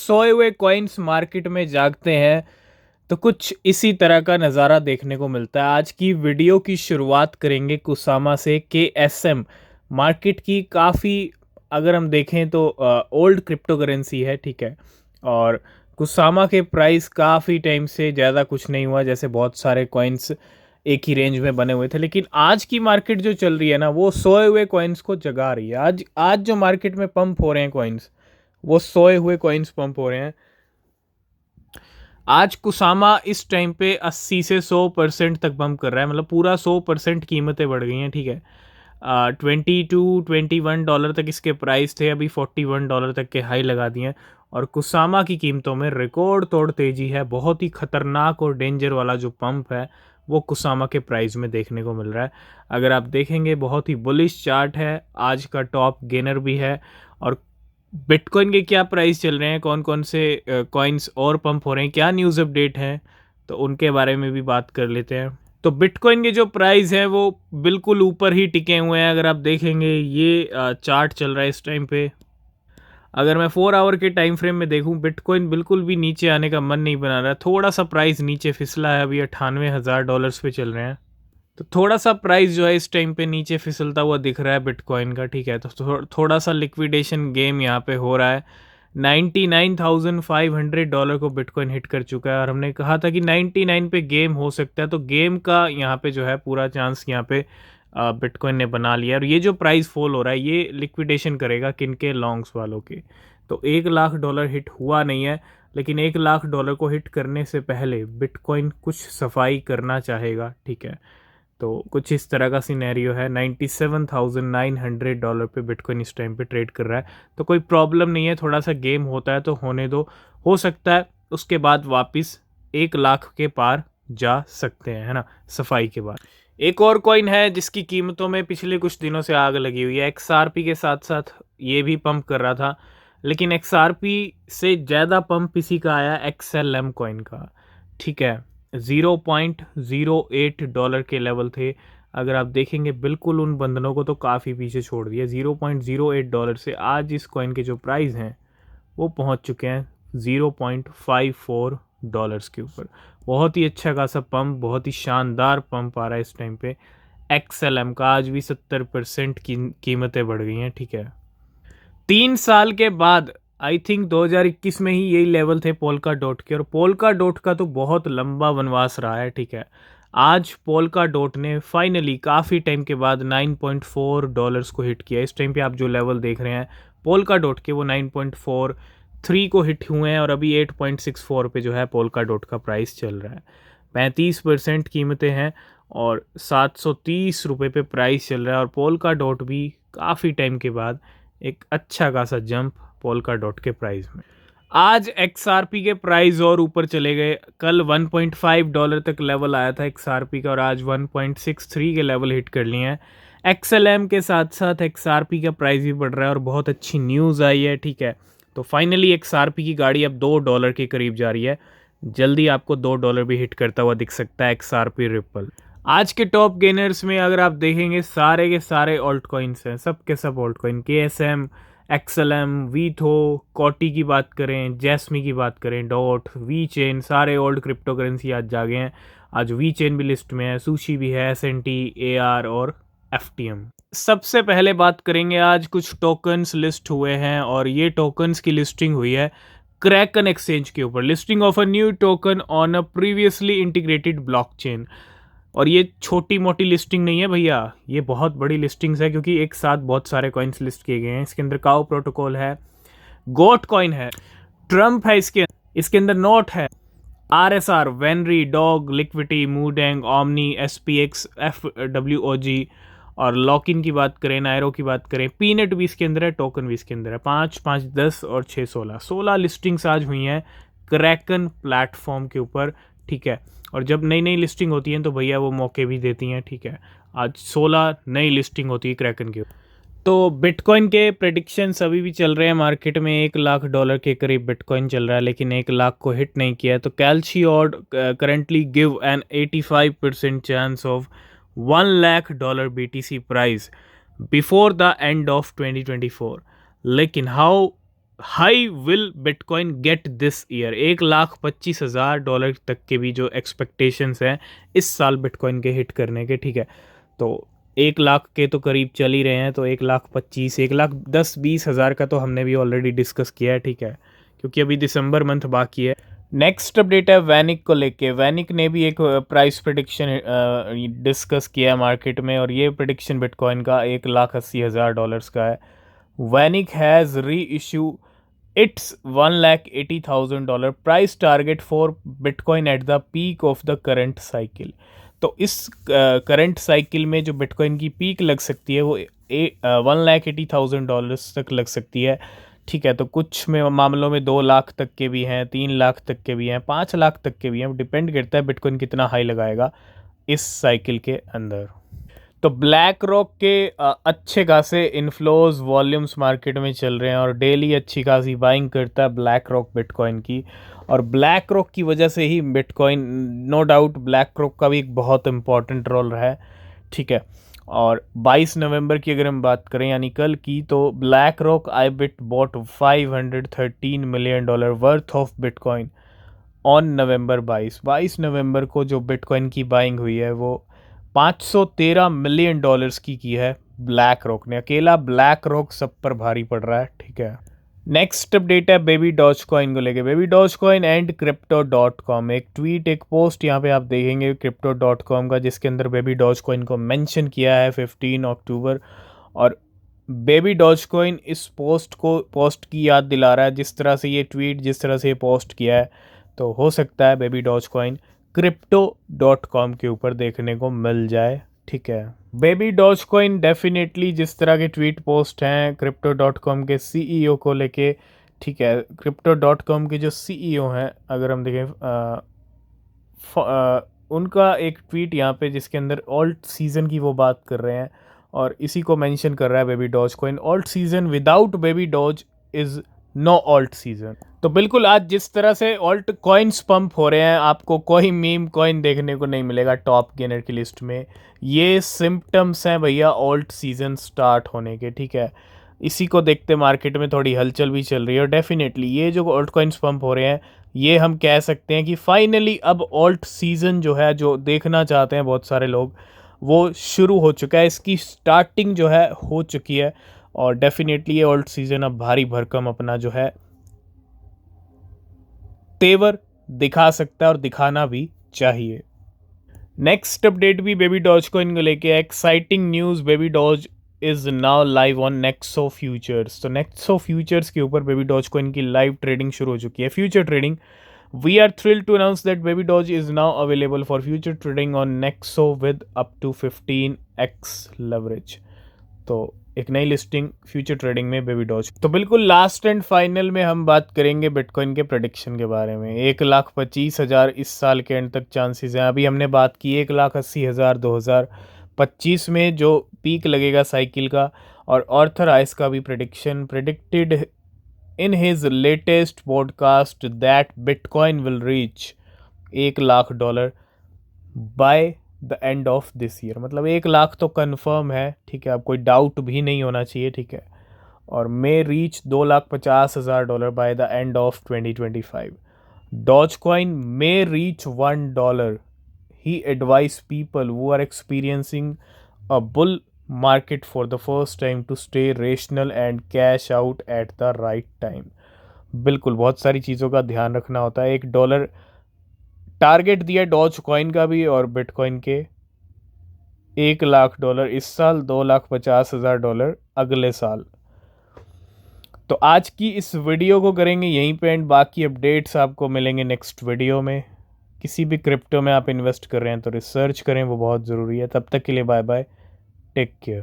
सोए हुए coins market में जागते हैं तो कुछ इसी तरह का नज़ारा देखने को मिलता है। आज की वीडियो की शुरुआत करेंगे कुसामा से। KSM मार्केट की काफ़ी, अगर हम देखें तो ओल्ड क्रिप्टो करेंसी है, ठीक है। और कुसामा के प्राइस काफ़ी टाइम से ज़्यादा कुछ नहीं हुआ, जैसे बहुत सारे कॉइन्स एक ही रेंज में बने हुए थे। लेकिन आज की मार्केट जो चल रही है ना, वो सोए हुए कॉइन्स को जगा रही है। आज आज जो मार्केट में पंप हो रहे हैं कॉइन्स, वो सोए हुए कॉइन्स पंप हो रहे हैं। आज कुसामा इस टाइम पे 80 से 100% तक बम्प कर रहा है, मतलब पूरा 100% कीमतें बढ़ गई हैं, ठीक है। 22-21 डॉलर तक इसके प्राइस थे, अभी $41 तक के हाई लगा दिए हैं। और कुसामा की कीमतों में रिकॉर्ड तोड़ तेज़ी है। बहुत ही ख़तरनाक और डेंजर वाला जो पंप है वो कुसामा के प्राइस में देखने को मिल रहा है। अगर आप देखेंगे, बहुत ही बुलिश चार्ट है, आज का टॉप गेनर भी है। और बिटकॉइन के क्या प्राइस चल रहे हैं, कौन कौन से कॉइन्स और पंप हो रहे हैं, क्या न्यूज़ अपडेट है, तो उनके बारे में भी बात कर लेते हैं। तो बिटकॉइन के जो प्राइस हैं वो बिल्कुल ऊपर ही टिके हुए हैं। अगर आप देखेंगे, ये चार्ट चल रहा है इस टाइम पे। अगर मैं 4 आवर के टाइम फ्रेम में देखूं, बिटकॉइन बिल्कुल भी नीचे आने का मन नहीं बना रहा है। थोड़ा सा प्राइस नीचे फिसला है, अभी $98,000 पे चल रहे हैं। तो थोड़ा सा प्राइस जो है इस टाइम पे नीचे फिसलता हुआ दिख रहा है बिटकॉइन का, ठीक है। तो थोड़ा सा लिक्विडेशन गेम यहाँ पे हो रहा है। $99,500 को बिटकॉइन हिट कर चुका है, और हमने कहा था कि 99 पे गेम हो सकता है। तो गेम का यहाँ पे जो है पूरा चांस यहाँ पे बिटकॉइन ने बना लिया। और ये जो प्राइस फॉल हो रहा है, ये लिक्विडेशन करेगा किन के, लॉन्ग्स वालों के। तो $1,00,000 हिट हुआ नहीं है, लेकिन $1,00,000 को हिट करने से पहले बिटकॉइन कुछ सफाई करना चाहेगा, ठीक है। तो कुछ इस तरह का सिनेरियो है। $97,900 पे बिटकॉइन इस टाइम पे ट्रेड कर रहा है। तो कोई प्रॉब्लम नहीं है, थोड़ा सा गेम होता है तो होने दो, हो सकता है उसके बाद वापस 1,00,000 के पार जा सकते हैं, है ना, सफाई के बाद। एक और कॉइन है जिसकी कीमतों में पिछले कुछ दिनों से आग लगी हुई है। XRP के साथ साथ ये भी पंप कर रहा था, लेकिन XRP से ज़्यादा पंप इसी का आया XLM कॉइन का, ठीक है। $0.08 के लेवल थे। अगर आप देखेंगे, बिल्कुल उन बंधनों को तो काफ़ी पीछे छोड़ दिया। $0.08 से आज इस कॉइन के जो प्राइस हैं वो पहुंच चुके हैं $0.54 के ऊपर। बहुत ही अच्छा खासा पंप, बहुत ही शानदार पंप आ रहा है इस टाइम पे XLM का। आज भी 70% की कीमतें बढ़ गई हैं, ठीक है। 3 साल के बाद आई थिंक 2021 में ही यही लेवल थे पोल्का डॉट के, और पोल्का डॉट का तो बहुत लंबा वनवास रहा है, ठीक है। आज पोल्का डॉट ने फाइनली काफ़ी टाइम के बाद $9.4 को हिट किया। इस टाइम पे आप जो लेवल देख रहे हैं पोल्का डॉट के, वो 9.43 को हिट हुए हैं, और अभी 8.64 पे जो है पोल्का डॉट का प्राइस चल रहा है। 35% कीमतें हैं और ₹730 पे प्राइस चल रहा है। और पोल्का डॉट भी काफ़ी टाइम के बाद एक अच्छा खासा जंप पोल्का डॉट के प्राइस में। आज XRP के प्राइस और ऊपर चले गए। कल $1.5 तक लेवल आया था XRP का, और आज 1.63 के लेवल हिट कर लिए हैं। XLM के साथ साथ XRP का प्राइस भी बढ़ रहा है, और बहुत अच्छी न्यूज़ आई है, ठीक है। तो फाइनली XRP की गाड़ी अब $2 के करीब जा रही है। जल्दी आपको $2 भी हिट करता हुआ दिख सकता है XRP रिपल। आज के टॉप गेनर्स में अगर आप देखेंगे, सारे के सारे ऑल्ट कॉइन्स हैं, सब के सब altcoin. KSM, XLM, VTHO, COTI की बात करें, जैस्मी की बात करें, डॉट, वी चेन, सारे ओल्ड क्रिप्टो करेंसी आज जागे हैं। आज वी चेन भी लिस्ट में है, सुशी भी है, SNT, AR और FTM। सबसे पहले बात करेंगे, आज कुछ टोकन्स लिस्ट हुए हैं, और ये टोकन्स की लिस्टिंग हुई है क्रैकन एक्सचेंज के ऊपर। Listing of a new token on a previously integrated blockchain. और ये छोटी मोटी लिस्टिंग नहीं है भैया, ये बहुत बड़ी लिस्टिंग्स है, क्योंकि एक साथ बहुत सारे कॉइन्स लिस्ट किए गए हैं। इसके अंदर काओ प्रोटोकॉल है, गोट कॉइन है, ट्रम्प है, इसके अंदर नोट है, RSR, वेनरी, dog, Liquity, Moodeng, Omni, SPX, FWOG। और लॉकिन की बात करें, नायरो की बात करें, पीनेट भी इसके अंदर है, टोकन भी इसके अंदर है। 5, 5, 10 और 6, 16 लिस्टिंग्स आज हुई हैं क्रैकन प्लेटफॉर्म के ऊपर, ठीक है। और जब नई नई लिस्टिंग होती हैं तो भैया वो मौके भी देती हैं, ठीक है। आज 16 नई लिस्टिंग होती है क्रैकन के ऊपर। तो बिटकॉइन के प्रेडिक्शंस अभी भी चल रहे हैं मार्केट में। $1,00,000 के करीब बिटकॉइन चल रहा है, लेकिन 1,00,000 को हिट नहीं किया है। तो कैल्शियॉड currently give an 85% chance of $1,00,000 BTC price before the end of 2024। लेकिन how high will bitcoin get this year, $1,25,000 तक के भी जो एक्सपेक्टेशंस हैं इस साल बिटकॉइन के हिट करने के, ठीक है। तो 1 लाख के तो करीब चल ही रहे हैं, तो 1,25,000, 1,10,20,000 का तो हमने भी ऑलरेडी डिस्कस किया है, ठीक है, क्योंकि अभी दिसंबर मंथ बाकी है। नेक्स्ट अपडेट है वैनिक को लेके। वैनिक ने भी एक प्राइस प्रिडिक्शन डिस्कस किया है मार्केट में, और ये प्रिडिक्शन बिटकॉइन का $1,80,000 का है। वैनिक हैज़ री issue it's $1,80,000 price target for bitcoin at the peak of the current cycle. तो इस करंट साइकिल में जो बिटकॉइन की पीक लग सकती है वो $1,80,000 तक लग सकती है, ठीक है। तो कुछ में मामलों में 2 लाख तक के भी हैं, 3 लाख तक के भी हैं, 5 लाख तक के भी हैं, डिपेंड करता है बिटकॉइन कितना हाई लगाएगा इस साइकिल के अंदर। तो ब्लैक रॉक के अच्छे खासे इन्फ्लोज वॉल्यूम्स मार्केट में चल रहे हैं, और डेली अच्छी खासी बाइंग करता है ब्लैक रॉक बिटकॉइन की, और ब्लैक रॉक की वजह से ही bitcoin, no doubt BlackRock का भी एक बहुत इंपॉर्टेंट रोल रहा है, ठीक है। और 22 नवंबर की अगर हम बात करें यानी कल की, तो BlackRock IBIT bought $513 million worth of bitcoin on November 22 नवंबर को जो बिटकॉइन की बाइंग हुई है वो $513 मिलियन की है ब्लैक रॉक ने। अकेला ब्लैक रॉक सब पर भारी पड़ रहा है, ठीक है। नेक्स्ट अपडेट है बेबी डॉज कॉइन को लेके। Baby Doge coin and crypto.com, एक ट्वीट, एक पोस्ट यहाँ पे आप देखेंगे crypto.com का, जिसके अंदर बेबी डॉज कॉइन को मेंशन किया है 15 अक्टूबर। और बेबी डॉज कॉइन इस पोस्ट की याद दिला रहा है, जिस तरह से ये ट्वीट, जिस तरह से ये पोस्ट किया है, तो हो सकता है बेबी डॉज कॉइन crypto.com के ऊपर देखने को मिल जाए, ठीक है। बेबी डॉज कॉइन डेफिनेटली जिस तरह के ट्वीट पोस्ट हैं crypto.com के सीईओ को लेके, ठीक है, crypto.com के जो सीईओ हैं अगर हम देखें उनका एक ट्वीट यहाँ पे जिसके अंदर ऑल्ट सीजन की वो बात कर रहे हैं, और इसी को मेंशन कर रहा है Baby Doge coin. Alt season without Baby Doge is no alt season. तो बिल्कुल आज जिस तरह से ऑल्ट कॉइन्स पंप हो रहे हैं, आपको कोई मीम कॉइन देखने को नहीं मिलेगा टॉप गेनर की लिस्ट में। ये सिम्टम्स हैं भैया ऑल्ट सीजन स्टार्ट होने के, ठीक है। इसी को देखते मार्केट में थोड़ी हलचल भी चल रही है, और डेफिनेटली ये जो ऑल्ट कॉइन्स पंप हो रहे हैं, ये हम कह सकते हैं कि फाइनली अब ऑल्ट सीज़न जो है, जो देखना चाहते हैं बहुत सारे लोग, वो शुरू हो चुका है, इसकी स्टार्टिंग जो है हो चुकी है। और डेफिनेटली ये ऑल्ट सीज़न अब भारी भरकम अपना जो है तेवर दिखा सकता है, और दिखाना भी चाहिए। नेक्स्ट अपडेट भी बेबी डॉज को इनको लेके, exciting news, Baby Doge is now live on Nexo futures. तो नेक्सो फ्यूचर्स के ऊपर बेबी डॉज को इनकी लाइव ट्रेडिंग शुरू हो चुकी है, future trading. We are thrilled to announce that Baby Doge is now available for future trading on Nexo with up to 15x leverage। तो एक नई लिस्टिंग फ्यूचर ट्रेडिंग में बेबी डॉज। तो बिल्कुल लास्ट एंड फाइनल में हम बात करेंगे बिटकॉइन के प्रेडिक्शन के बारे में। 1,25,000 इस साल के एंड तक चांसेस हैं। अभी हमने बात की 1,80,000 2025 में जो पीक लगेगा साइकिल का, और ऑर्थर आइस का भी predicted in his latest podcast that Bitcoin will reach $1,00,000 by the end of this year। मतलब 1 लाख तो कंफर्म है, ठीक है, अब कोई डाउट भी नहीं होना चाहिए, ठीक है। और may reach $2,50,000 by the end of 2025। Dogecoin may reach $1। He advised people who are experiencing a bull market for the first time to stay rational and cash out at the right time। बिल्कुल बहुत सारी चीज़ों का ध्यान रखना होता है। $1 target दिया डॉज कॉइन का भी, और बिटकॉइन के $1,00,000 इस साल, $2,50,000 अगले साल। तो आज की इस वीडियो को करेंगे यहीं पे एंड, बाकी अपडेट्स आपको मिलेंगे नेक्स्ट वीडियो में। किसी भी क्रिप्टो में आप इन्वेस्ट कर रहे हैं तो रिसर्च करें, वो बहुत ज़रूरी है। तब तक के लिए बाय बाय, टेक केयर।